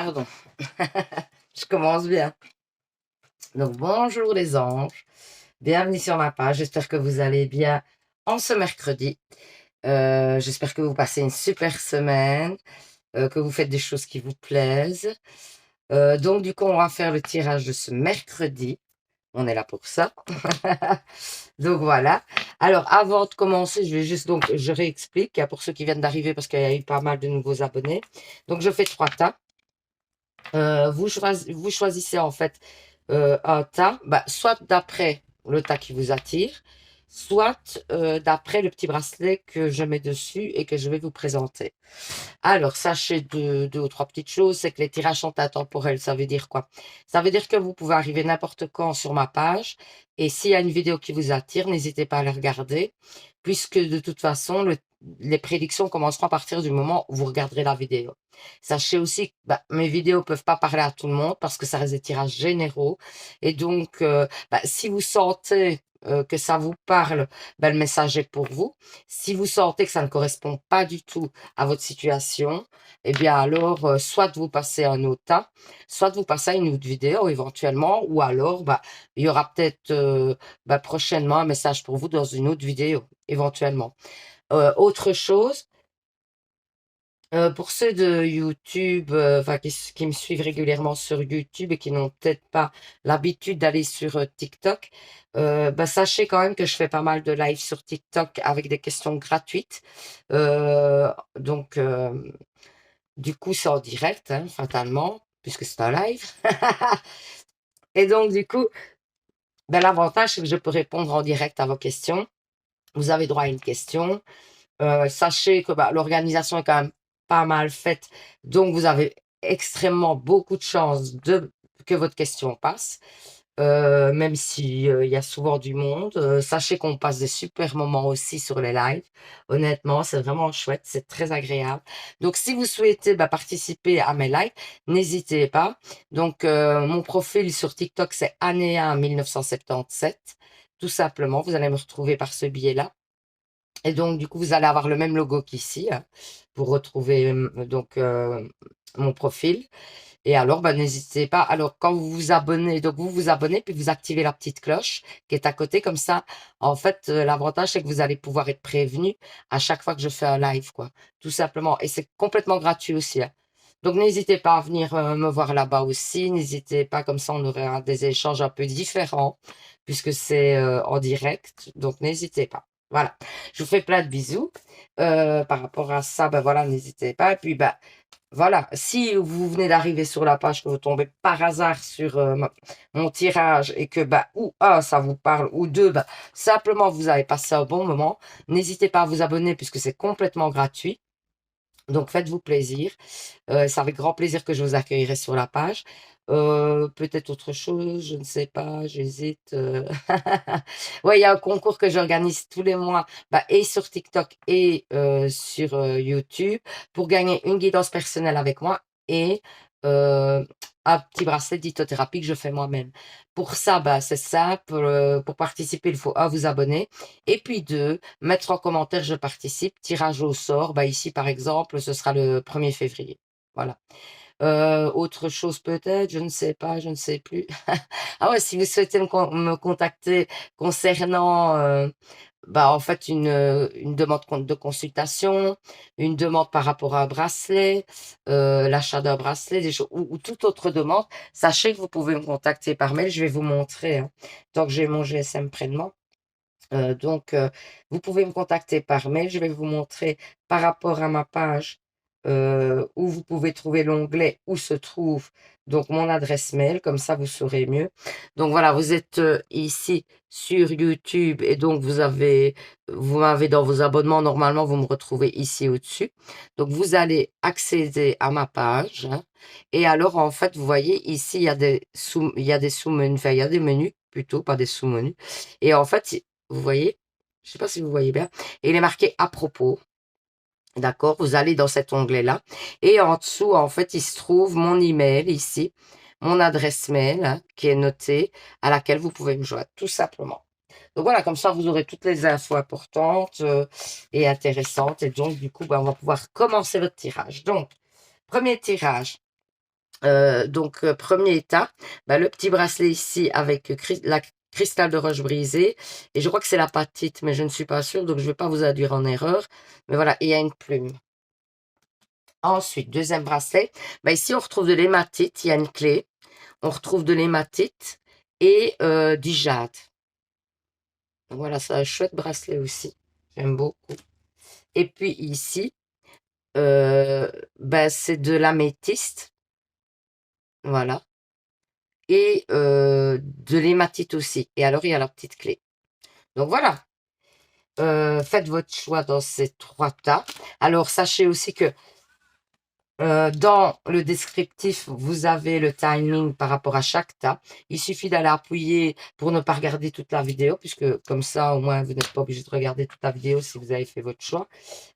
Pardon, je commence bien. Donc, bonjour les anges, bienvenue sur ma page. J'espère que vous allez bien en ce mercredi. J'espère que vous passez une super semaine, que vous faites des choses qui vous plaisent. Donc, du coup, on va faire le tirage de ce mercredi. On est là pour ça. Donc, voilà. Alors, avant de commencer, je réexplique hein, pour ceux qui viennent d'arriver parce qu'il y a eu pas mal de nouveaux abonnés. Donc, je fais 3 tas. Vous choisissez en fait un tas, soit d'après le tas qui vous attire, soit d'après le petit bracelet que je mets dessus et que je vais vous présenter. Alors, sachez deux ou trois petites choses, c'est que les tirages sont intemporels. Ça veut dire quoi? Ça veut dire que vous pouvez arriver n'importe quand sur ma page et s'il y a une vidéo qui vous attire, n'hésitez pas à la regarder, puisque de toute façon, les prédictions commenceront à partir du moment où vous regarderez la vidéo. Sachez aussi que mes vidéos peuvent pas parler à tout le monde parce que ça reste des tirages généraux. Et donc, si vous sentez que ça vous parle, le message est pour vous. Si vous sentez que ça ne correspond pas du tout à votre situation, eh bien alors, soit vous passez à un autre tas, soit vous passez à une autre vidéo éventuellement, ou alors, il y aura peut-être prochainement un message pour vous dans une autre vidéo, éventuellement. Autre chose, pour ceux de YouTube, qui me suivent régulièrement sur YouTube et qui n'ont peut-être pas l'habitude d'aller sur TikTok, sachez quand même que je fais pas mal de live sur TikTok avec des questions gratuites. Donc, du coup, c'est en direct, hein, fatalement, puisque c'est un live. Et donc, du coup, l'avantage, c'est que je peux répondre en direct à vos questions. Vous avez droit à une question. Sachez que l'organisation est quand même pas mal faite, donc vous avez extrêmement beaucoup de chances que votre question passe, même si il y a souvent du monde. Sachez qu'on passe des super moments aussi sur les lives. Honnêtement, c'est vraiment chouette, c'est très agréable. Donc, si vous souhaitez participer à mes lives, n'hésitez pas. Donc, mon profil sur TikTok, c'est Anéa1977. Tout simplement, vous allez me retrouver par ce biais-là. Et donc, du coup, vous allez avoir le même logo qu'ici hein, pour retrouver mon profil. Et alors, n'hésitez pas. Alors, quand vous vous abonnez, donc vous vous abonnez, puis vous activez la petite cloche qui est à côté. Comme ça, en fait, l'avantage, c'est que vous allez pouvoir être prévenu à chaque fois que je fais un live, quoi. Tout simplement. Et c'est complètement gratuit aussi. Hein. Donc, n'hésitez pas à venir me voir là-bas aussi. N'hésitez pas, comme ça, on aura des échanges un peu différents, puisque c'est en direct. Donc, n'hésitez pas. Voilà. Je vous fais plein de bisous. Par rapport à ça, voilà, n'hésitez pas. Et puis, voilà, si vous venez d'arriver sur la page, que vous tombez par hasard sur mon tirage et que, ou un, ça vous parle, ou deux, simplement vous avez passé un bon moment, n'hésitez pas à vous abonner puisque c'est complètement gratuit. Donc, faites-vous plaisir. C'est avec grand plaisir que je vous accueillerai sur la page. Peut-être autre chose, je ne sais pas, j'hésite. Ouais, il y a un concours que j'organise tous les mois, et sur TikTok et sur YouTube, pour gagner une guidance personnelle avec moi et un petit bracelet d'hypnothérapie que je fais moi-même. Pour ça, c'est simple. Pour participer, il faut vous abonner. Et puis 2, mettre en commentaire je participe, tirage au sort. Ici, par exemple, ce sera le 1er février. Voilà. Autre chose peut-être, je ne sais pas, je ne sais plus. Ah ouais, si vous souhaitez me contacter concernant, en fait une demande de consultation, une demande par rapport à un bracelet, l'achat d'un bracelet, des choses ou toute autre demande, sachez que vous pouvez me contacter par mail. Je vais vous montrer, hein, tant que j'ai mon GSM près de moi. Vous pouvez me contacter par mail. Je vais vous montrer par rapport à ma page où vous pouvez trouver l'onglet où se trouve donc mon adresse mail. Comme ça, vous saurez mieux. Donc voilà, vous êtes ici sur YouTube et donc vous m'avez dans vos abonnements. Normalement, vous me retrouvez ici au-dessus. Donc vous allez accéder à ma page hein, et alors en fait, vous voyez ici il y a des sous-menus, enfin il y a des menus plutôt, pas des sous-menus. Et en fait, vous voyez, je ne sais pas si vous voyez bien, et il est marqué à propos. D'accord, vous allez dans cet onglet-là. Et en dessous, en fait, il se trouve mon email ici, mon adresse mail hein, qui est notée, à laquelle vous pouvez me joindre, tout simplement. Donc voilà, comme ça, vous aurez toutes les infos importantes et intéressantes. Et donc, du coup, on va pouvoir commencer votre tirage. Donc, premier tirage. Donc, premier état, bah, le petit bracelet ici avec la cristal de roche brisée. Et je crois que c'est la patite, mais je ne suis pas sûre, donc je ne vais pas vous induire en erreur. Mais voilà, il y a une plume. Ensuite, deuxième bracelet. Bah, ici, on retrouve de l'hématite, il y a une clé. On retrouve de l'hématite et du jade. Donc, voilà, c'est un chouette bracelet aussi. J'aime beaucoup. Et puis ici, bah, c'est de l'améthyste. Voilà. Et de l'hématite aussi. Et alors, il y a la petite clé. Donc voilà, faites votre choix dans ces 3 tas. Alors, sachez aussi que dans le descriptif, vous avez le timing par rapport à chaque tas. Il suffit d'aller appuyer pour ne pas regarder toute la vidéo, puisque comme ça, au moins, vous n'êtes pas obligé de regarder toute la vidéo si vous avez fait votre choix.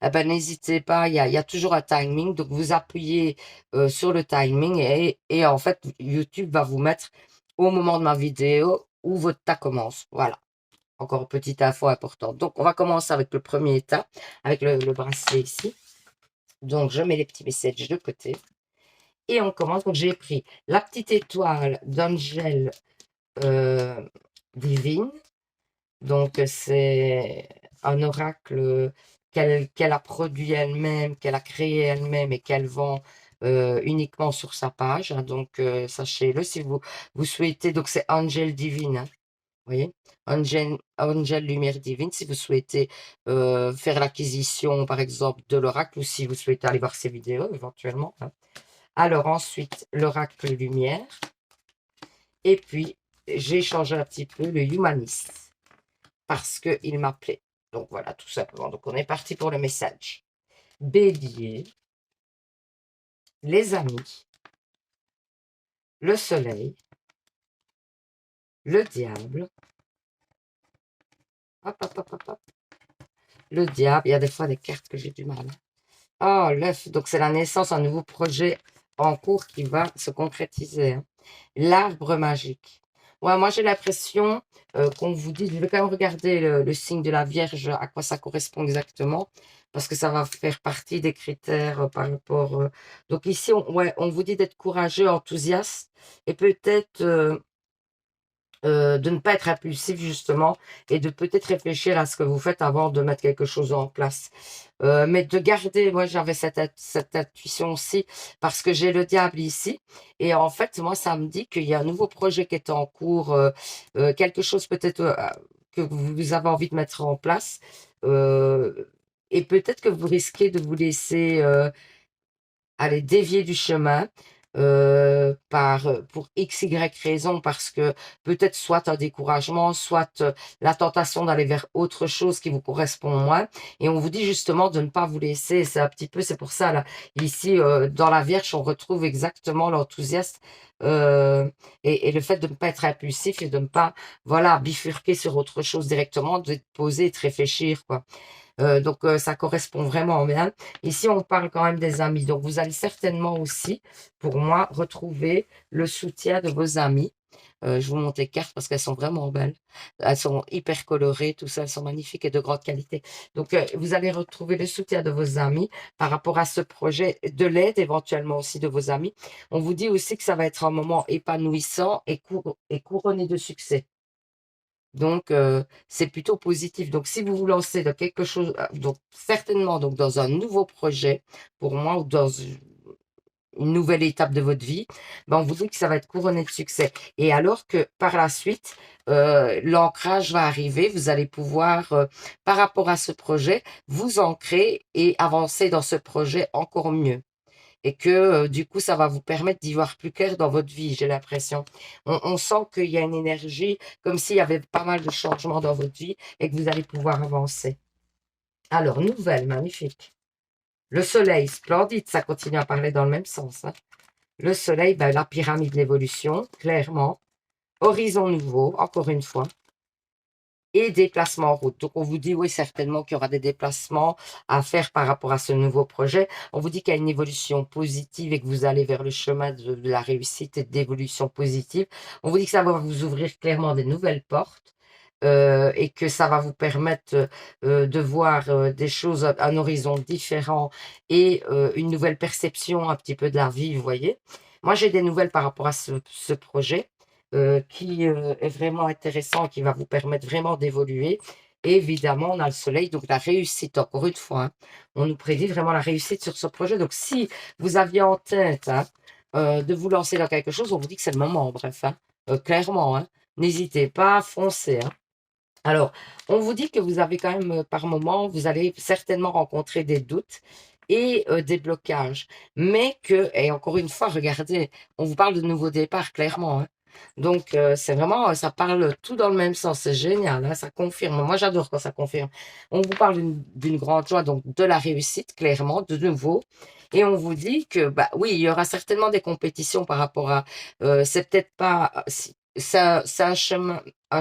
Eh ben, n'hésitez pas, il y a toujours un timing. Donc, vous appuyez sur le timing et en fait, YouTube va vous mettre au moment de ma vidéo où votre tas commence. Voilà. Encore une petite info importante. Donc, on va commencer avec le premier tas, avec le bracelet ici. Donc, je mets les petits messages de côté. Et on commence. Donc, j'ai pris la petite étoile d'Angel Divine. Donc, c'est un oracle qu'elle a produit elle-même, qu'elle a créé elle-même et qu'elle vend uniquement sur sa page. Hein. Donc, sachez-le, si vous souhaitez. Donc, c'est Angel Divine. Hein. Vous voyez, Angel Lumière Divine, si vous souhaitez faire l'acquisition, par exemple, de l'oracle, ou si vous souhaitez aller voir ses vidéos, éventuellement. Hein. Alors, ensuite, l'oracle Lumière. Et puis, j'ai changé un petit peu le humaniste, parce qu'il m'appelait. Donc, voilà, tout simplement. Donc, on est parti pour le message. Bélier, les amis, le soleil, le diable. Hop, hop, hop, hop, hop. Le diable, il y a des fois des cartes que j'ai du mal. Oh, l'œuf, donc c'est la naissance d'un nouveau projet en cours qui va se concrétiser. Hein. L'arbre magique. Ouais, moi j'ai l'impression qu'on vous dit, je vais quand même regarder le signe de la Vierge, à quoi ça correspond exactement, parce que ça va faire partie des critères par rapport. Donc ici, ouais, on vous dit d'être courageux, enthousiaste, et peut-être de ne pas être impulsif justement et de peut-être réfléchir à ce que vous faites avant de mettre quelque chose en place. Mais de garder, moi j'avais cette intuition aussi parce que j'ai le diable ici et en fait moi ça me dit qu'il y a un nouveau projet qui est en cours, quelque chose peut-être que vous avez envie de mettre en place et peut-être que vous risquez de vous laisser aller dévier du chemin pour x, y raison, parce que peut-être soit un découragement, soit la tentation d'aller vers autre chose qui vous correspond moins. Et on vous dit justement de ne pas vous laisser. C'est un petit peu, c'est pour ça, là, ici, dans la Vierge, on retrouve exactement l'enthousiasme et le fait de ne pas être impulsif et de ne pas, voilà, bifurquer sur autre chose directement, de poser et de réfléchir, quoi. Donc, ça correspond vraiment bien. Ici, on parle quand même des amis. Donc, vous allez certainement aussi, pour moi, retrouver le soutien de vos amis. Je vous montre les cartes parce qu'elles sont vraiment belles. Elles sont hyper colorées, tout ça, elles sont magnifiques et de grande qualité. Donc, vous allez retrouver le soutien de vos amis par rapport à ce projet, de l'aide éventuellement aussi de vos amis. On vous dit aussi que ça va être un moment épanouissant et couronné de succès. Donc, c'est plutôt positif. Donc, si vous vous lancez dans quelque chose, donc certainement donc dans un nouveau projet, pour moi, ou dans une nouvelle étape de votre vie, ben, on vous dit que ça va être couronné de succès. Et alors que par la suite, l'ancrage va arriver, vous allez pouvoir, par rapport à ce projet, vous ancrer et avancer dans ce projet encore mieux et que du coup, ça va vous permettre d'y voir plus clair dans votre vie, j'ai l'impression. On sent qu'il y a une énergie, comme s'il y avait pas mal de changements dans votre vie et que vous allez pouvoir avancer. Alors, nouvelle, magnifique. Le soleil, splendide, ça continue à parler dans le même sens. Hein. Le soleil, ben, la pyramide de l'évolution, clairement. Horizon nouveau, encore une fois. Et déplacement en route. Donc, on vous dit, oui, certainement qu'il y aura des déplacements à faire par rapport à ce nouveau projet. On vous dit qu'il y a une évolution positive et que vous allez vers le chemin de la réussite et d'évolution positive. On vous dit que ça va vous ouvrir clairement des nouvelles portes. et que ça va vous permettre de voir des choses à un horizon différent et une nouvelle perception un petit peu de la vie, vous voyez. Moi, j'ai des nouvelles par rapport à ce projet qui est vraiment intéressant, qui va vous permettre vraiment d'évoluer. Et évidemment, on a le soleil, donc la réussite, encore une fois, hein. On nous prédit vraiment la réussite sur ce projet. Donc, si vous aviez en tête hein, de vous lancer dans quelque chose, on vous dit que c'est le moment, bref, hein. Clairement, hein. N'hésitez pas à foncer, hein. Alors, on vous dit que vous avez quand même, par moment, vous allez certainement rencontrer des doutes et des blocages. Mais que, et encore une fois, regardez, on vous parle de nouveau départ, clairement, hein. Donc, c'est vraiment, ça parle tout dans le même sens. C'est génial, hein, ça confirme. Moi, j'adore quand ça confirme. On vous parle d'une grande joie, donc de la réussite, clairement, de nouveau. Et on vous dit que, bah oui, il y aura certainement des compétitions par rapport à, c'est peut-être pas, c'est un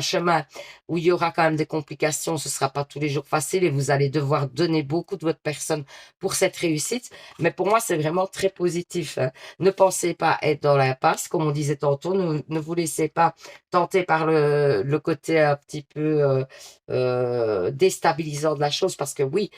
chemin où il y aura quand même des complications, ce sera pas tous les jours facile et vous allez devoir donner beaucoup de votre personne pour cette réussite. Mais pour moi, c'est vraiment très positif, hein. Ne pensez pas être dans l'impasse, comme on disait tantôt. Ne vous laissez pas tenter par le côté un petit peu déstabilisant de la chose, parce que oui,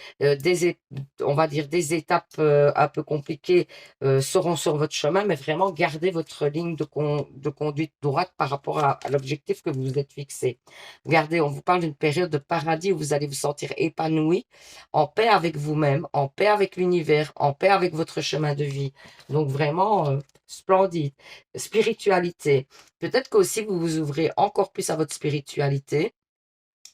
on va dire des étapes un peu compliquées seront sur votre chemin, mais vraiment gardez votre ligne de conduite droite par rapport à l'objectif que vous vous êtes fixé. Regardez, on vous parle d'une période de paradis où vous allez vous sentir épanoui, en paix avec vous-même, en paix avec l'univers, en paix avec votre chemin de vie. Donc vraiment, splendide. Spiritualité. Peut-être qu'aussi vous vous ouvrez encore plus à votre spiritualité.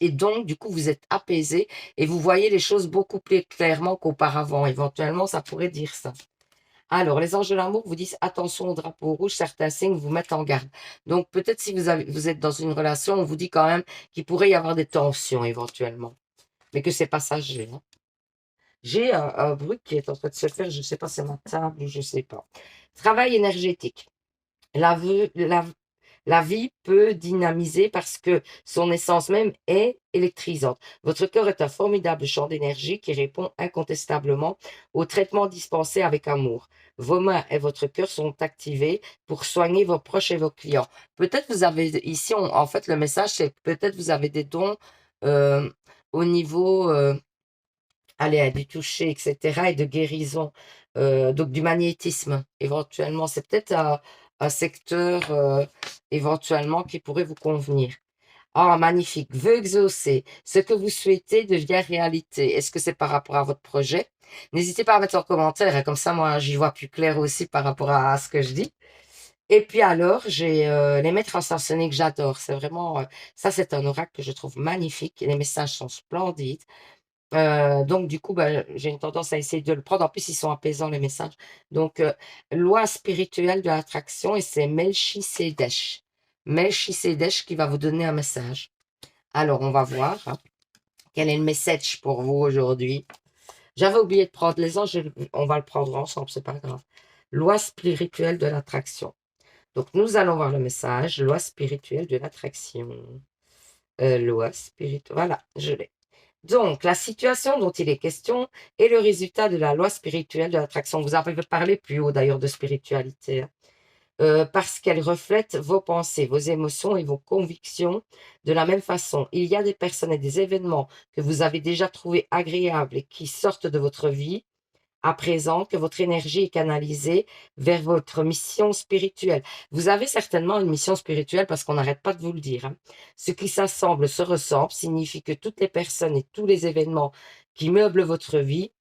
Et donc, du coup, vous êtes apaisé et vous voyez les choses beaucoup plus clairement qu'auparavant. Éventuellement, ça pourrait dire ça. Alors, les anges de l'amour vous disent attention au drapeau rouge, certains signes vous mettent en garde. Donc, peut-être si vous êtes dans une relation, on vous dit quand même qu'il pourrait y avoir des tensions éventuellement, mais que c'est passager, hein. J'ai un bruit qui est en train de se faire, je ne sais pas, c'est ma table, je ne sais pas. Travail énergétique. La, vue- la, la vie peut dynamiser parce que son essence même est électrisante. Votre cœur est un formidable champ d'énergie qui répond incontestablement aux traitements dispensés avec amour. Vos mains et votre cœur sont activés pour soigner vos proches et vos clients. Peut-être vous avez ici, en fait, le message, c'est que peut-être vous avez des dons euh, au niveau allez, du toucher, etc., et de guérison, donc du magnétisme, éventuellement. C'est peut-être un secteur, éventuellement, qui pourrait vous convenir. Ah, magnifique. Vœu exaucé. Ce que vous souhaitez devient réalité. Est-ce que c'est par rapport à votre projet? N'hésitez pas à mettre en commentaire, hein, comme ça, moi, j'y vois plus clair aussi par rapport à ce que je dis. Et puis alors, j'ai les maîtres ascensionnés que j'adore. C'est vraiment, ça, c'est un oracle que je trouve magnifique. Les messages sont splendides. Donc du coup, bah, j'ai une tendance à essayer de le prendre. En plus, ils sont apaisants, les messages. Donc, loi spirituelle de l'attraction, et c'est Melchisedech. Melchisedech qui va vous donner un message. Alors, on va voir hein, quel est le message pour vous aujourd'hui. J'avais oublié de prendre les anges, on va le prendre ensemble, c'est pas grave. Loi spirituelle de l'attraction. Donc, nous allons voir le message, loi spirituelle de l'attraction. Loi spirituelle, voilà, je l'ai. Donc, la situation dont il est question est le résultat de la loi spirituelle de l'attraction. Vous avez parlé plus haut d'ailleurs de spiritualité, hein. Parce qu'elle reflète vos pensées, vos émotions et vos convictions de la même façon. Il y a des personnes et des événements que vous avez déjà trouvés agréables et qui sortent de votre vie à présent que votre énergie est canalisée vers votre mission spirituelle. Vous avez certainement une mission spirituelle parce qu'on n'arrête pas de vous le dire, hein. Ce qui s'assemble se ressemble signifie que toutes les personnes et tous les événements qui meublent votre vie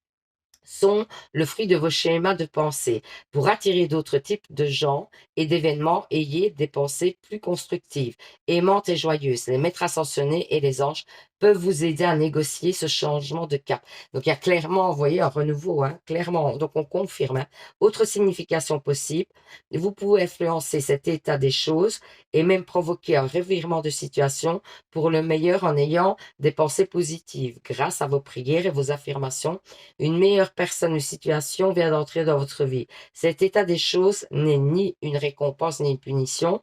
sont le fruit de vos schémas de pensée. Pour attirer d'autres types de gens et d'événements, ayez des pensées plus constructives, aimantes et joyeuses. Les maîtres ascensionnés et les anges peuvent vous aider à négocier ce changement de cap. Donc, il y a clairement, vous voyez, un renouveau, hein, clairement. Donc, on confirme, hein. Autre signification possible, vous pouvez influencer cet état des choses et même provoquer un revirement de situation pour le meilleur en ayant des pensées positives. Grâce à vos prières et vos affirmations, une meilleure personne ou situation vient d'entrer dans votre vie. Cet état des choses n'est ni une récompense ni une punition.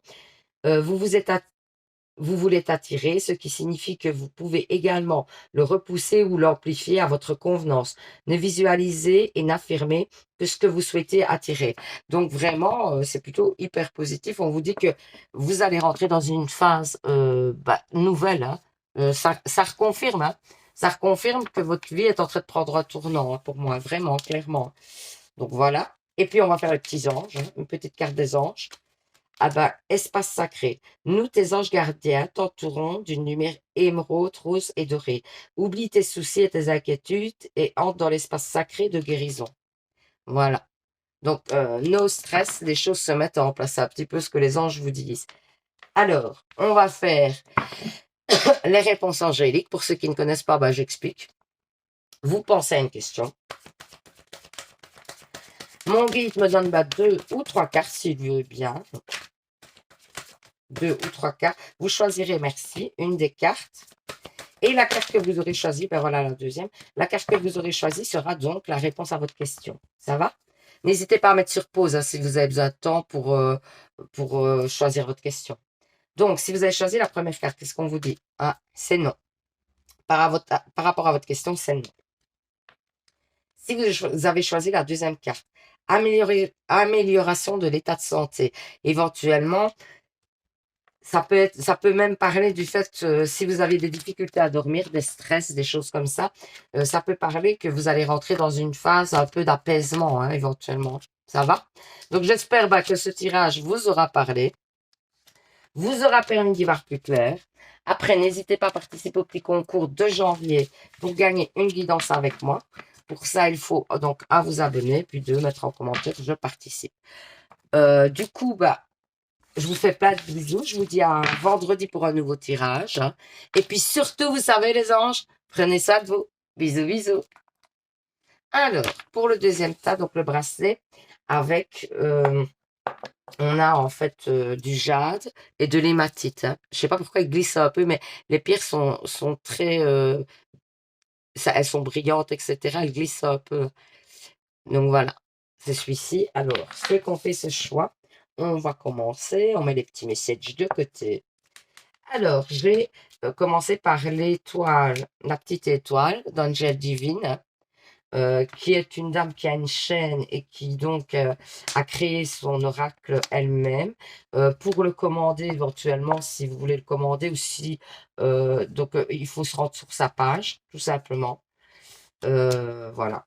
Vous vous êtes vous voulez attirer, ce qui signifie que vous pouvez également le repousser ou l'amplifier à votre convenance. Ne visualisez et n'affirmez que ce que vous souhaitez attirer. Donc vraiment, c'est plutôt hyper positif. On vous dit que vous allez rentrer dans une phase nouvelle, hein, Ça reconfirme, hein. Ça reconfirme que votre vie est en train de prendre un tournant, hein, pour moi, vraiment, clairement. Donc voilà. Et puis on va faire les petits anges, hein, une petite carte des anges. Ah ben, espace sacré. Nous, tes anges gardiens, t'entourons d'une lumière émeraude, rose et dorée. Oublie tes soucis et tes inquiétudes et entre dans l'espace sacré de guérison. Voilà. Donc, no stress, les choses se mettent en place. C'est un petit peu ce que les anges vous disent. Alors, on va faire les réponses angéliques. Pour ceux qui ne connaissent pas, ben, j'explique. Vous pensez à une question. Mon guide me donne 2 ou 3 cartes, s'il veut bien. 2 ou 3 cartes. Vous choisirez, merci, une des cartes. Et la carte que vous aurez choisie, ben voilà la deuxième. La carte que vous aurez choisie sera donc la réponse à votre question. Ça va? N'hésitez pas à mettre sur pause, hein, si vous avez besoin de temps pour choisir votre question. Donc, si vous avez choisi la première carte, qu'est-ce qu'on vous dit? Ah, c'est non. Par rapport à votre question, c'est non. Si vous avez choisi la deuxième carte, amélioration de l'état de santé, éventuellement, ça peut même parler du fait que si vous avez des difficultés à dormir, des stress, des choses comme ça peut parler que vous allez rentrer dans une phase un peu d'apaisement, hein, éventuellement. Ça va? Donc, j'espère que ce tirage vous aura parlé, vous aura permis d'y voir plus clair. Après, n'hésitez pas à participer au petit concours de janvier pour gagner une guidance avec moi. Pour ça, il faut donc vous abonner, puis mettre en commentaire, je participe. Du coup, je vous fais plein de bisous. Je vous dis à vendredi pour un nouveau tirage, hein. Et puis surtout, vous savez les anges, prenez soin de vous. Bisous, bisous. Alors, pour le deuxième tas, donc le bracelet, avec, on a en fait du jade et de l'hématite, hein. Je sais pas pourquoi il glisse un peu, mais les pierres sont très... elles sont brillantes, etc. Elles glissent un peu. Donc voilà, c'est celui-ci. Alors, ce qu'on fait ce choix, on va commencer. On met les petits messages de côté. Alors, je vais commencer par l'étoile, la petite étoile d'Angel Divine, qui est une dame qui a une chaîne et qui donc a créé son oracle elle-même. Pour le commander éventuellement, si vous voulez le commander, ou si il faut se rendre sur sa page, tout simplement. Voilà.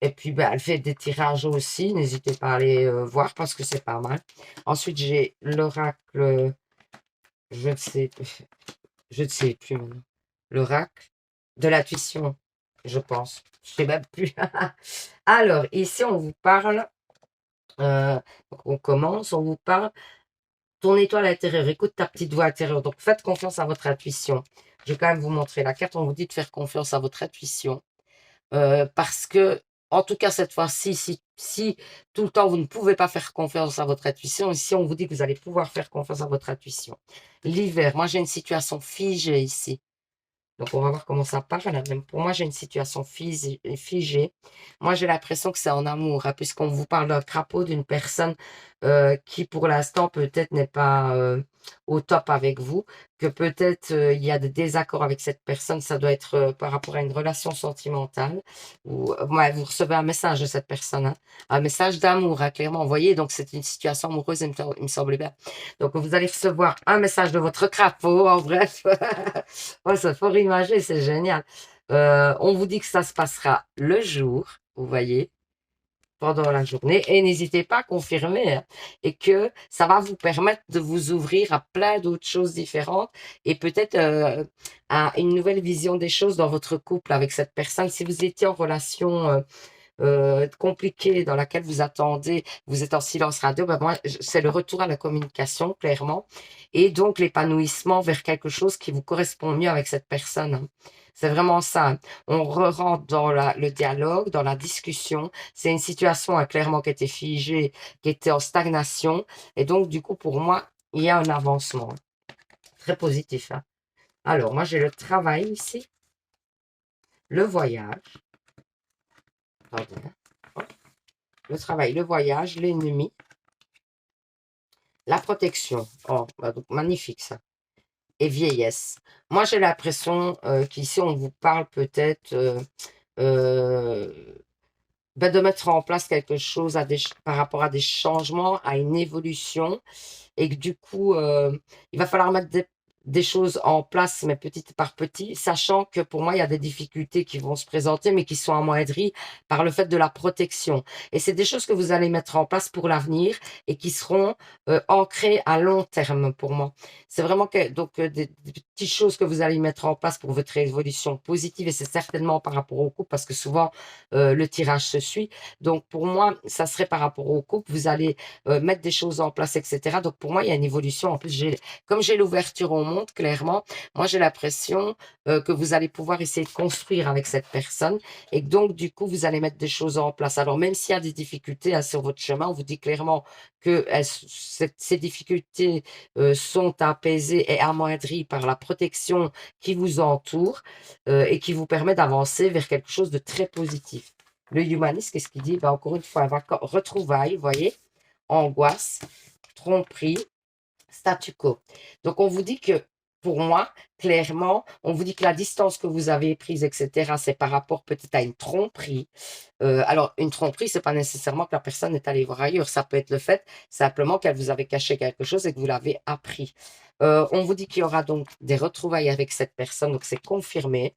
Et puis, elle fait des tirages aussi. N'hésitez pas à aller voir parce que c'est pas mal. Ensuite, j'ai l'oracle, je ne sais, je ne sais plus maintenant. L'oracle de l'intuition, je pense. Je ne sais même plus. Alors, ici, on vous parle, on commence, on vous parle, ton étoile intérieure, écoute ta petite voix intérieure. Donc, faites confiance à votre intuition. Je vais quand même vous montrer la carte. On vous dit de faire confiance à votre intuition. Parce que, en tout cas, cette fois-ci, si tout le temps vous ne pouvez pas faire confiance à votre intuition, ici, on vous dit que vous allez pouvoir faire confiance à votre intuition. L'hiver, moi, j'ai une situation figée ici. Donc, on va voir comment ça part. Même pour moi, j'ai une situation figée. Moi, j'ai l'impression que c'est en amour, hein, puisqu'on vous parle d'un crapaud, d'une personne qui, pour l'instant, peut-être n'est pas au top avec vous, que peut-être il y a des désaccords avec cette personne. Ça doit être par rapport à une relation sentimentale. Ou vous recevez un message de cette personne, hein, un message d'amour, hein, clairement. Vous voyez, donc c'est une situation amoureuse, il me semble bien. Donc, vous allez recevoir un message de votre crapaud, en bref. Oh, ça faut rimager, c'est génial. On vous dit que ça se passera le jour, vous voyez, pendant la journée. Et n'hésitez pas à confirmer, hein, et que ça va vous permettre de vous ouvrir à plein d'autres choses différentes et peut-être à une nouvelle vision des choses dans votre couple avec cette personne. Si vous étiez en relation compliquée dans laquelle vous attendez, vous êtes en silence radio, moi, c'est le retour à la communication, clairement, et donc l'épanouissement vers quelque chose qui vous correspond mieux avec cette personne, hein. C'est vraiment ça, hein. On rentre dans le dialogue, dans la discussion. C'est une situation hein, clairement qui était figée, qui était en stagnation. Et donc, du coup, pour moi, il y a un avancement, hein. Très positif, hein. Alors, moi, j'ai le travail ici, le voyage. Attendez, hein. Le travail, le voyage, l'ennemi, la protection. Oh, donc magnifique ça. Et vieillesse. Moi, j'ai l'impression qu'ici, on vous parle peut-être euh, de mettre en place quelque chose par rapport à des changements, à une évolution. Et que du coup, il va falloir mettre des choses en place, mais petit par petit, sachant que pour moi, il y a des difficultés qui vont se présenter, mais qui sont amoindries par le fait de la protection. Et c'est des choses que vous allez mettre en place pour l'avenir et qui seront ancrées à long terme pour moi. C'est vraiment donc des petites choses que vous allez mettre en place pour votre évolution positive et c'est certainement par rapport au couple parce que souvent le tirage se suit. Donc pour moi, ça serait par rapport au couple. Vous allez mettre des choses en place, etc. Donc pour moi, il y a une évolution. En plus, comme j'ai l'ouverture au monde, clairement, moi j'ai l'impression que vous allez pouvoir essayer de construire avec cette personne et que donc du coup, vous allez mettre des choses en place. Alors même s'il y a des difficultés sur votre chemin, on vous dit clairement que ces difficultés sont apaisées et amoindries par la protection qui vous entoure et qui vous permet d'avancer vers quelque chose de très positif. Le humaniste, qu'est-ce qu'il dit? Ben, encore une fois, retrouvailles, vous voyez, angoisse, tromperie, statu quo. Donc, on vous dit que, pour moi, clairement, on vous dit que la distance que vous avez prise, etc., c'est par rapport peut-être à une tromperie. Alors, une tromperie, c'est pas nécessairement que la personne est allée voir ailleurs. Ça peut être le fait simplement qu'elle vous avait caché quelque chose et que vous l'avez appris. On vous dit qu'il y aura donc des retrouvailles avec cette personne, donc c'est confirmé,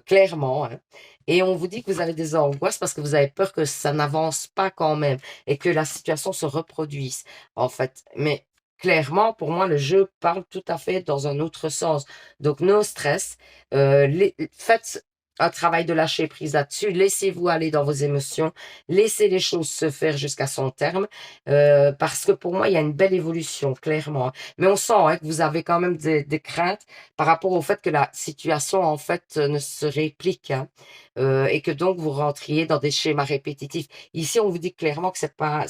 clairement, hein. Et on vous dit que vous avez des angoisses parce que vous avez peur que ça n'avance pas quand même et que la situation se reproduise, en fait. Mais clairement, pour moi, le jeu parle tout à fait dans un autre sens. Donc, no stress. Faites un travail de lâcher prise là-dessus. Laissez-vous aller dans vos émotions. Laissez les choses se faire jusqu'à son terme. Parce que pour moi, il y a une belle évolution, clairement. Mais on sent hein, que vous avez quand même des craintes par rapport au fait que la situation, en fait, ne se réplique. Hein, et que donc, vous rentriez dans des schémas répétitifs. Ici, on vous dit clairement que c'est pas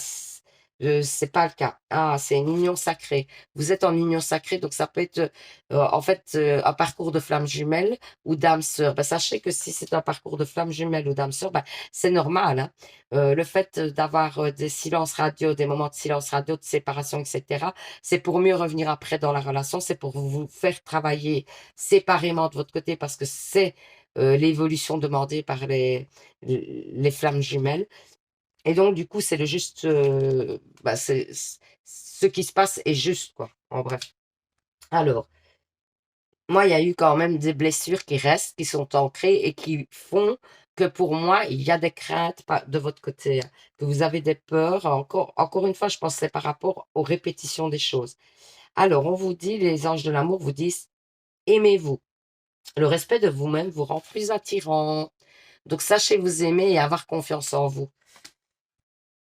le cas. Ah, c'est une union sacrée. Vous êtes en union sacrée, donc ça peut être en fait un parcours de flammes jumelles ou d'âmes sœurs. Ben, sachez que si c'est un parcours de flammes jumelles ou d'âmes sœurs, ben, c'est normal. Hein. Le fait d'avoir des silences radio, des moments de silence radio, de séparation, etc., c'est pour mieux revenir après dans la relation, c'est pour vous faire travailler séparément de votre côté parce que c'est l'évolution demandée par les flammes jumelles. Et donc, du coup, c'est le juste, bah, ce qui se passe est juste, quoi, en bref. Alors, moi, il y a eu quand même des blessures qui restent, qui sont ancrées et qui font que pour moi, il y a des craintes de votre côté, hein, que vous avez des peurs. Encore une fois, je pense que c'est par rapport aux répétitions des choses. Alors, on vous dit, les anges de l'amour vous disent, aimez-vous. Le respect de vous-même vous rend plus attirant. Donc, sachez vous aimer et avoir confiance en vous.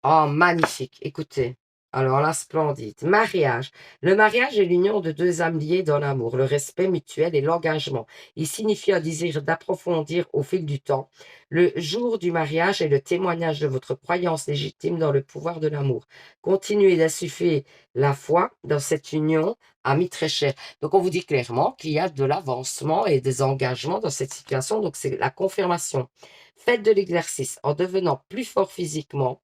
Oh, magnifique. Écoutez. Alors là, splendide. Mariage. Le mariage est l'union de deux âmes liées dans l'amour, le respect mutuel et l'engagement. Il signifie un désir d'approfondir au fil du temps. Le jour du mariage est le témoignage de votre croyance légitime dans le pouvoir de l'amour. Continuez d'insuffler la foi dans cette union, amis très chers. Donc, on vous dit clairement qu'il y a de l'avancement et des engagements dans cette situation. Donc, c'est la confirmation. Faites de l'exercice en devenant plus fort physiquement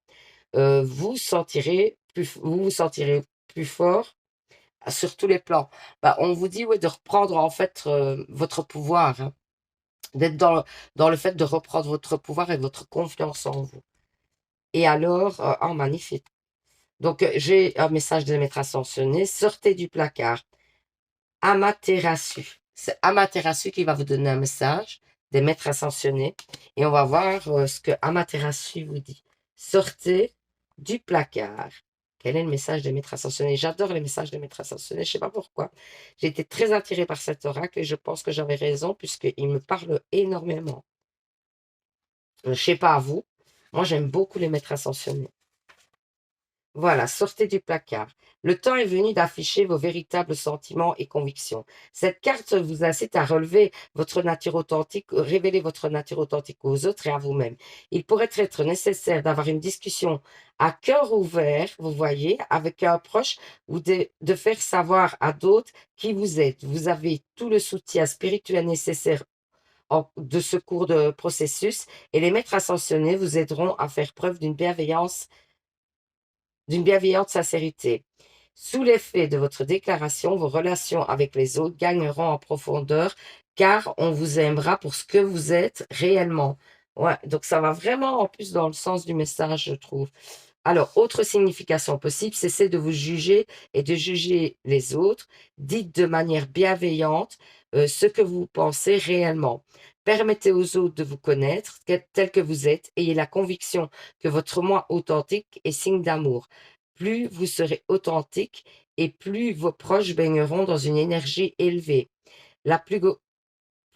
vous vous sentirez plus fort sur tous les plans. Bah, on vous dit ouais, de reprendre en fait votre pouvoir, hein, d'être dans le fait de reprendre votre pouvoir et votre confiance en vous. Et alors, oh, magnifique. Donc, j'ai un message de maître ascensionné. Sortez du placard. Amaterasu. C'est Amaterasu qui va vous donner un message des maîtres ascensionnés. Et on va voir ce que Amaterasu vous dit. Sortez du placard. Quel est le message des maîtres ascensionnés? J'adore les messages des maîtres ascensionnés. Je ne sais pas pourquoi. J'ai été très attirée par cet oracle et je pense que j'avais raison puisqu'il me parle énormément. Je ne sais pas à vous. Moi, j'aime beaucoup les maîtres ascensionnés. Voilà, sortez du placard. Le temps est venu d'afficher vos véritables sentiments et convictions. Cette carte vous incite à relever votre nature authentique, révéler votre nature authentique aux autres et à vous-même. Il pourrait être nécessaire d'avoir une discussion à cœur ouvert, vous voyez, avec un proche ou de faire savoir à d'autres qui vous êtes. Vous avez tout le soutien spirituel nécessaire de ce cours de processus et les maîtres ascensionnés vous aideront à faire preuve d'une bienveillante sincérité. Sous l'effet de votre déclaration, vos relations avec les autres gagneront en profondeur car on vous aimera pour ce que vous êtes réellement. Ouais, donc ça va vraiment en plus dans le sens du message, je trouve. Alors, autre signification possible, cessez de vous juger et de juger les autres. Dites de manière bienveillante ce que vous pensez réellement. Permettez aux autres de vous connaître tel que vous êtes. Ayez la conviction que votre moi authentique est signe d'amour. Plus vous serez authentique et plus vos proches baigneront dans une énergie élevée. La plus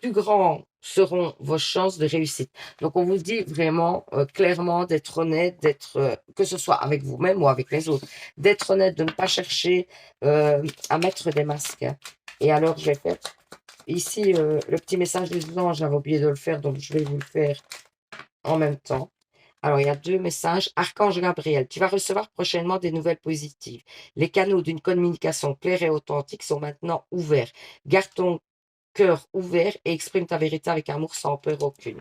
grands seront vos chances de réussite. Donc, on vous dit vraiment clairement d'être honnête, que ce soit avec vous-même ou avec les autres, d'être honnête, de ne pas chercher à mettre des masques, hein. Et alors, je vais faire ici le petit message des anges, j'avais oublié de le faire, donc je vais vous le faire en même temps. Alors, il y a 2 messages. Archange Gabriel, tu vas recevoir prochainement des nouvelles positives. Les canaux d'une communication claire et authentique sont maintenant ouverts. Garde ton cœur ouvert et exprime ta vérité avec amour sans peur aucune.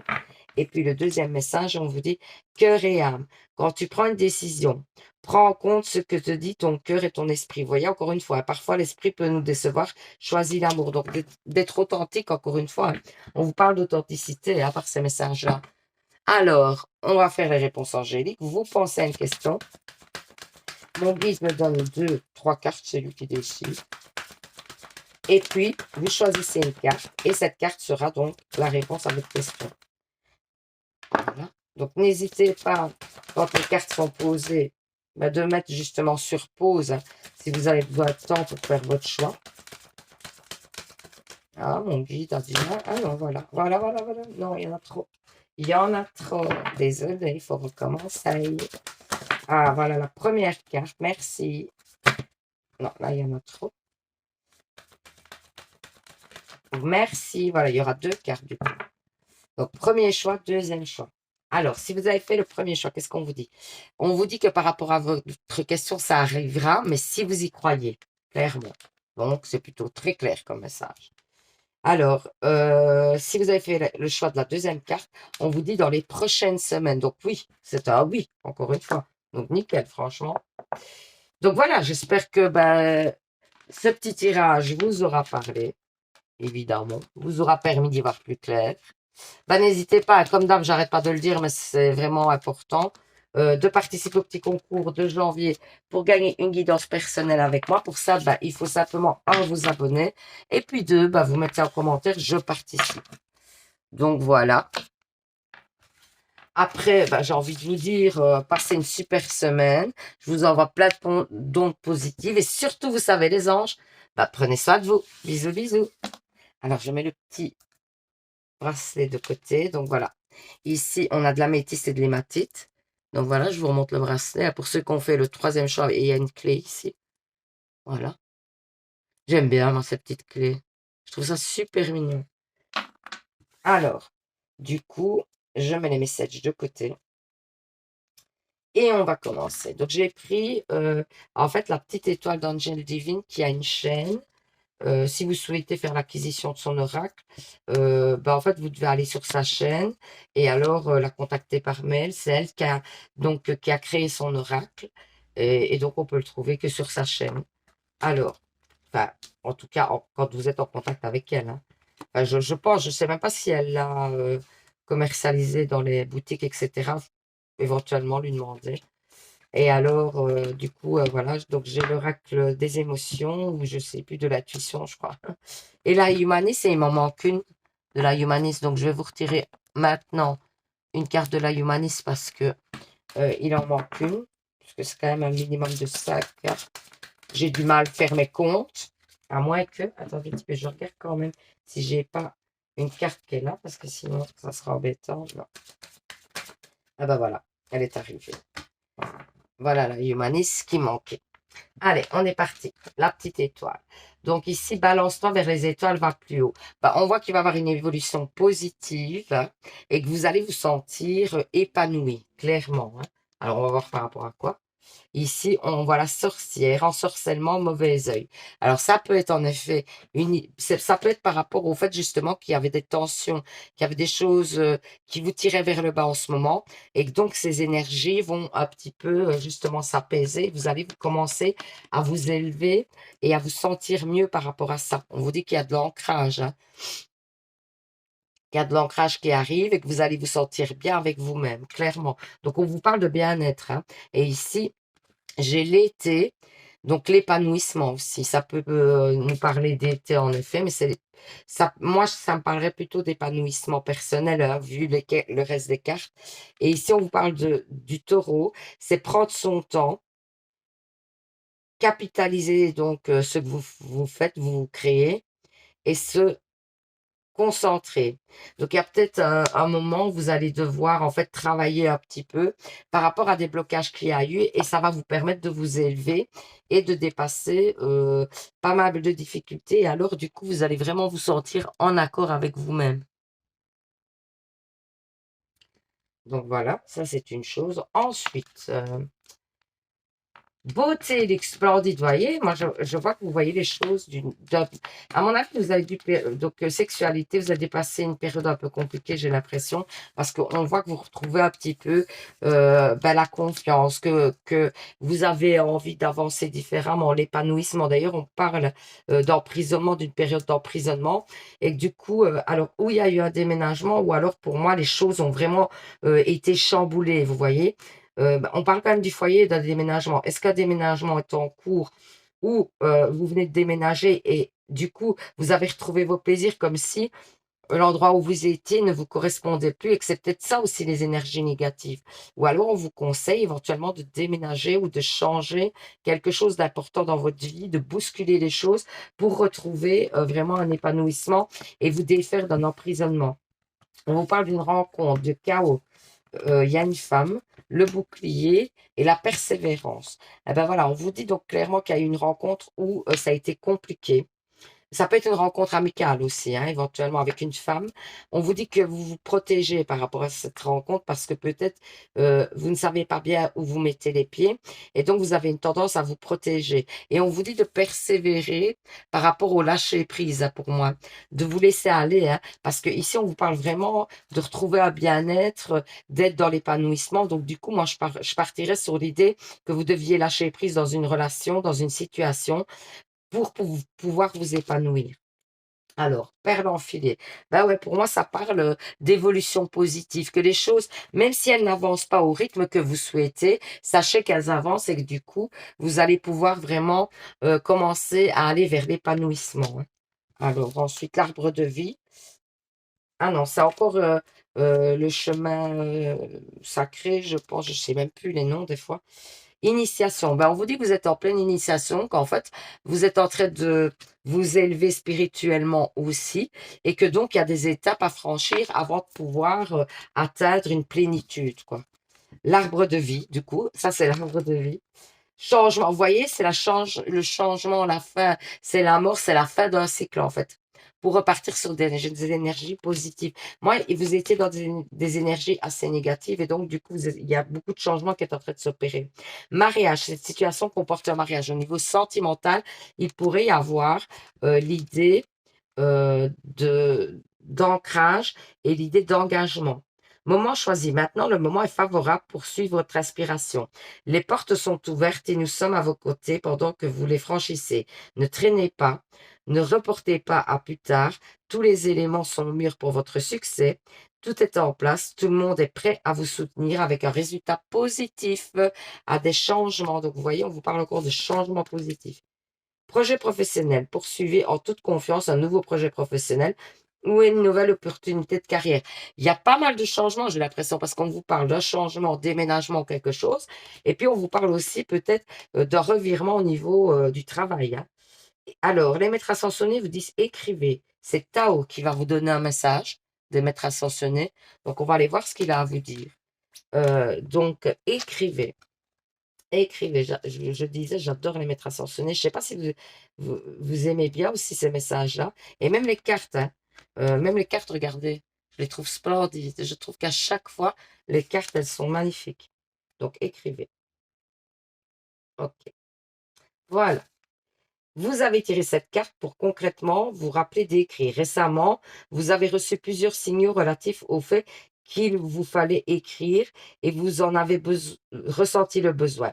Et puis le deuxième message, on vous dit cœur et âme. Quand tu prends une décision, prends en compte ce que te dit ton cœur et ton esprit. Vous voyez, encore une fois, parfois l'esprit peut nous décevoir. Choisis l'amour. Donc d'être authentique, encore une fois. On vous parle d'authenticité à part ces messages-là. Alors, on va faire les réponses angéliques. Vous pensez à une question. Mon guide me donne 2, 3 cartes, c'est lui qui décide. Et puis, vous choisissez une carte et cette carte sera donc la réponse à votre question. Voilà. Donc, n'hésitez pas, quand les cartes sont posées, de mettre justement sur pause si vous avez besoin de temps pour faire votre choix. Ah, mon guide a dit non. Ah non, voilà. Voilà. Non, il y en a trop. Il y en a trop. Désolé, il faut recommencer. Ah, voilà la première carte. Merci. Non, là, il y en a trop. Merci. Voilà, il y aura 2 cartes du coup. Donc, premier choix, deuxième choix. Alors, si vous avez fait le premier choix, qu'est-ce qu'on vous dit? On vous dit que par rapport à votre question, ça arrivera, mais si vous y croyez, clairement. Donc, c'est plutôt très clair comme message. Alors, si vous avez fait le choix de la deuxième carte, on vous dit dans les prochaines semaines. Donc, oui, c'est un oui, encore une fois. Donc, nickel, franchement. Donc, voilà, j'espère que ce petit tirage vous aura parlé, évidemment, vous aura permis d'y voir plus clair. N'hésitez pas, comme d'hab, j'arrête pas de le dire, mais c'est vraiment important, de participer au petit concours de janvier pour gagner une guidance personnelle avec moi. Pour ça, il faut simplement, 1, vous abonner, et puis 2, vous mettez en commentaire, je participe. Donc voilà. Après, j'ai envie de vous dire, passez une super semaine. Je vous envoie plein d'ondes positives, et surtout, vous savez, les anges, prenez soin de vous. Bisous, bisous. Alors, je mets le petit bracelet de côté. Donc voilà. Ici, on a de l'améthyste et de l'hématite. Donc voilà, je vous remonte le bracelet. Pour ceux qui ont fait le 3e choix, et il y a une clé ici. Voilà. J'aime bien, moi, cette petite clé. Je trouve ça super mignon. Alors, du coup, je mets les messages de côté. Et on va commencer. Donc, j'ai pris, en fait, la petite étoile d'Angel Divine qui a une chaîne. Si vous souhaitez faire l'acquisition de son oracle, en fait, vous devez aller sur sa chaîne et alors la contacter par mail. C'est elle qui a créé son oracle et donc on peut le trouver que sur sa chaîne. Alors, en tout cas, quand vous êtes en contact avec elle, hein. Je pense, je ne sais même pas si elle l'a commercialisé dans les boutiques, etc. Éventuellement lui demander. Et alors, du coup, voilà, donc j'ai l'oracle des émotions, ou je sais plus, de l'intuition, je crois. Et la humaniste, et il m'en manque une de la humaniste, donc je vais vous retirer maintenant une carte de la humaniste parce que il en manque une, parce que c'est quand même un minimum de 5 cartes. J'ai du mal à faire mes comptes, à moins que, attendez un petit peu, je regarde quand même si j'ai pas une carte qui est là, parce que sinon, ça sera embêtant. Non. Ah voilà, elle est arrivée. Voilà la humaniste qui manquait. Allez, on est parti. La petite étoile. Donc ici, balance-toi vers les étoiles, va plus haut. On voit qu'il va y avoir une évolution positive, hein, et que vous allez vous sentir épanoui, clairement, hein. Alors, on va voir par rapport à quoi. Ici, on voit la sorcière, ensorcellement, mauvais œil. Alors, ça peut être en effet, ça peut être par rapport au fait justement qu'il y avait des tensions, qu'il y avait des choses qui vous tiraient vers le bas en ce moment, et que donc ces énergies vont un petit peu justement s'apaiser. Vous allez commencer à vous élever et à vous sentir mieux par rapport à ça. On vous dit qu'il y a de l'ancrage, hein. qu'il y a de l'ancrage qui arrive et que vous allez vous sentir bien avec vous-même, clairement. Donc, on vous parle de bien-être, hein. Et ici, j'ai l'été, donc l'épanouissement aussi. Ça peut nous parler d'été en effet, mais moi, ça me parlerait plutôt d'épanouissement personnel, hein, vu le reste des cartes. Et ici, on vous parle du taureau, c'est prendre son temps, capitaliser donc ce que vous faites, vous créez, et se concentrer. Donc, il y a peut-être un moment où vous allez devoir en fait travailler un petit peu par rapport à des blocages qu'il y a eu et ça va vous permettre de vous élever et de dépasser pas mal de difficultés. Et alors, du coup, vous allez vraiment vous sentir en accord avec vous-même. Donc, voilà, ça c'est une chose. Ensuite, beauté, l'explendide, voyez, moi je vois que vous voyez les choses à mon avis, vous avez donc sexualité, vous avez dépassé une période un peu compliquée, j'ai l'impression, parce qu'on voit que vous retrouvez un petit peu la confiance, que vous avez envie d'avancer différemment, l'épanouissement. D'ailleurs, on parle d'emprisonnement, d'une période d'emprisonnement, et que du coup, alors, où il y a eu un déménagement, ou alors pour moi, les choses ont vraiment été chamboulées, vous voyez. On parle quand même du foyer d'un déménagement. Est-ce qu'un déménagement est en cours ou vous venez de déménager et du coup, vous avez retrouvé vos plaisirs comme si l'endroit où vous étiez ne vous correspondait plus et que c'est peut-être ça aussi les énergies négatives. Ou alors, on vous conseille éventuellement de déménager ou de changer quelque chose d'important dans votre vie, de bousculer les choses pour retrouver vraiment un épanouissement et vous défaire d'un emprisonnement. On vous parle d'une rencontre, de chaos, il y a une femme, le bouclier et la persévérance. Eh ben voilà, on vous dit donc clairement qu'il y a eu une rencontre où ça a été compliqué. Ça peut être une rencontre amicale aussi, hein, éventuellement avec une femme. On vous dit que vous vous protégez par rapport à cette rencontre parce que peut-être vous ne savez pas bien où vous mettez les pieds et donc vous avez une tendance à vous protéger. Et on vous dit de persévérer par rapport au lâcher prise, hein, pour moi, de vous laisser aller, hein, parce que ici on vous parle vraiment de retrouver un bien-être, d'être dans l'épanouissement. Donc du coup, moi je partirais sur l'idée que vous deviez lâcher prise dans une relation, dans une situation pour pouvoir vous épanouir. Alors, perle enfilée. Ben ouais, pour moi, ça parle d'évolution positive, que les choses, même si elles n'avancent pas au rythme que vous souhaitez, sachez qu'elles avancent et que du coup, vous allez pouvoir vraiment commencer à aller vers l'épanouissement, hein. Alors, ensuite, l'arbre de vie. Ah non, c'est encore le chemin sacré, je pense, je sais même plus les noms des fois. Initiation. Ben, on vous dit que vous êtes en pleine initiation, qu'en fait, vous êtes en train de vous élever spirituellement aussi, et que donc il y a des étapes à franchir avant de pouvoir atteindre une plénitude, quoi. L'arbre de vie, du coup, ça c'est l'arbre de vie. Changement, vous voyez, c'est le changement, la fin, c'est la mort, c'est la fin d'un cycle en fait. Pour repartir sur des énergies positives. Moi, vous étiez dans des énergies assez négatives et donc du coup, il y a beaucoup de changements qui est en train de s'opérer. Mariage, cette situation comporte un mariage. Au niveau sentimental, il pourrait y avoir l'idée d'ancrage et l'idée d'engagement. Moment choisi. Maintenant, le moment est favorable pour suivre votre inspiration. Les portes sont ouvertes et nous sommes à vos côtés pendant que vous les franchissez. Ne traînez pas, ne reportez pas à plus tard. Tous les éléments sont mûrs pour votre succès. Tout est en place. Tout le monde est prêt à vous soutenir avec un résultat positif, à des changements. Donc, vous voyez, on vous parle encore de changements positifs. Projet professionnel. Poursuivez en toute confiance un nouveau projet professionnel ou une nouvelle opportunité de carrière. Il y a pas mal de changements, j'ai l'impression, parce qu'on vous parle d'un changement, déménagement, quelque chose. Et puis, on vous parle aussi peut-être d'un revirement au niveau du travail, hein. Alors, les maîtres ascensionnés vous disent écrivez. C'est Tao qui va vous donner un message des maîtres ascensionnés. Donc, on va aller voir ce qu'il a à vous dire. Donc, écrivez. Écrivez, je disais, j'adore les maîtres ascensionnés. Je ne sais pas si vous aimez bien aussi ces messages-là. Et même les cartes, hein. Même les cartes, regardez, je les trouve splendides. Je trouve qu'à chaque fois, les cartes, elles sont magnifiques. Donc, écrivez. OK. Voilà. Vous avez tiré cette carte pour concrètement vous rappeler d'écrire. Récemment, vous avez reçu plusieurs signaux relatifs au fait qu'il vous fallait écrire et vous en avez ressenti le besoin.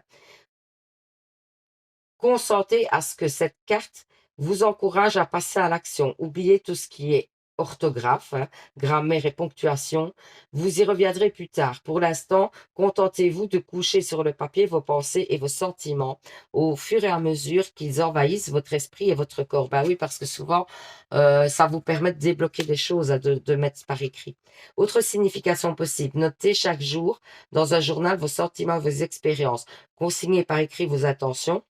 Consentez à ce que cette carte vous encourage à passer à l'action. Oubliez tout ce qui est orthographe, hein, grammaire et ponctuation. Vous y reviendrez plus tard. Pour l'instant, contentez-vous de coucher sur le papier vos pensées et vos sentiments au fur et à mesure qu'ils envahissent votre esprit et votre corps. Ben oui, parce que souvent, ça vous permet de débloquer des choses, hein, de mettre par écrit. Autre signification possible, notez chaque jour dans un journal vos sentiments, vos expériences. Consignez par écrit vos intentions,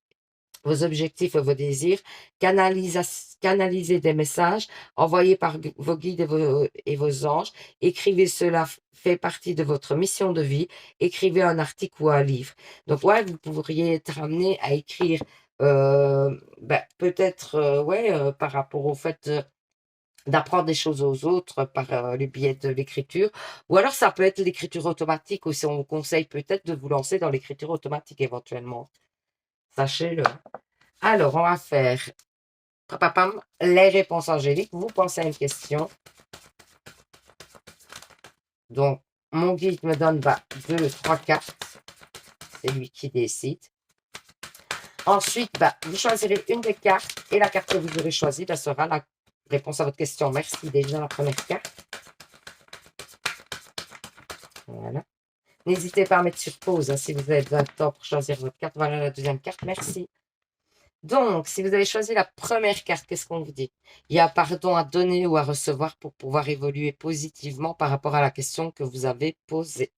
vos objectifs et vos désirs, canalisez des messages envoyés par vos guides et vos anges, écrivez cela fait partie de votre mission de vie, écrivez un article ou un livre. Donc ouais, vous pourriez être amené à écrire peut-être par rapport au fait d'apprendre des choses aux autres par le biais de l'écriture, ou alors ça peut être l'écriture automatique aussi. On vous conseille peut-être de vous lancer dans l'écriture automatique éventuellement. Sachez-le. Alors, on va faire papapam, les réponses angéliques. Vous pensez à une question. Donc, mon guide me donne 2, 3 cartes. C'est lui qui décide. Ensuite, vous choisirez une des cartes et la carte que vous aurez choisie sera la réponse à votre question. Merci déjà la première carte. Voilà. N'hésitez pas à mettre sur pause si vous avez besoin de temps pour choisir votre carte. Voilà la deuxième carte. Merci. Donc, si vous avez choisi la première carte, qu'est-ce qu'on vous dit? Il y a pardon à donner ou à recevoir pour pouvoir évoluer positivement par rapport à la question que vous avez posée.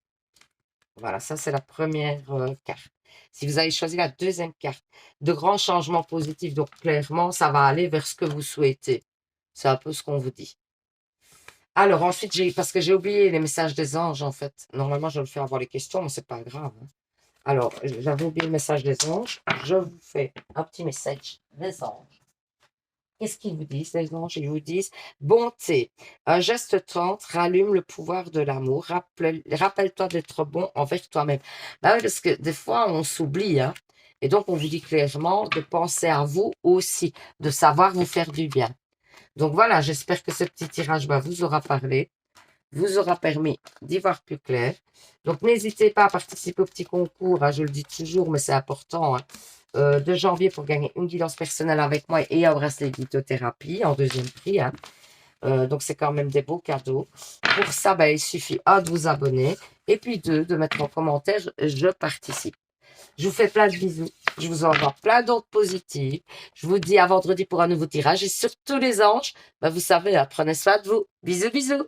Voilà, ça c'est la première carte. Si vous avez choisi la deuxième carte, de grands changements positifs, donc clairement, ça va aller vers ce que vous souhaitez. C'est un peu ce qu'on vous dit. Alors ensuite, parce que j'ai oublié les messages des anges en fait. Normalement, je le fais avant les questions, mais c'est pas grave. Hein. Alors, j'avais oublié le message des anges. Je vous fais un petit message des anges. Qu'est-ce qu'ils vous disent, les anges? Ils vous disent bonté. Un geste tendre rallume le pouvoir de l'amour. Rappelle-toi d'être bon envers toi-même. Oui, parce que des fois, on s'oublie. Hein, et donc, on vous dit clairement de penser à vous aussi, de savoir vous faire du bien. Donc voilà, j'espère que ce petit tirage vous aura parlé, vous aura permis d'y voir plus clair. Donc n'hésitez pas à participer au petit concours, hein, je le dis toujours, mais c'est important, hein, de janvier pour gagner une guidance personnelle avec moi et un bracelet de lithothérapie en deuxième prix. Hein. Donc c'est quand même des beaux cadeaux. Pour ça, il suffit de vous abonner et puis de mettre en commentaire « Je participe ». Je vous fais plein de bisous. Je vous envoie plein d'autres positifs. Je vous dis à vendredi pour un nouveau tirage. Et surtout les anges, vous savez, prenez soin de vous. Bisous, bisous.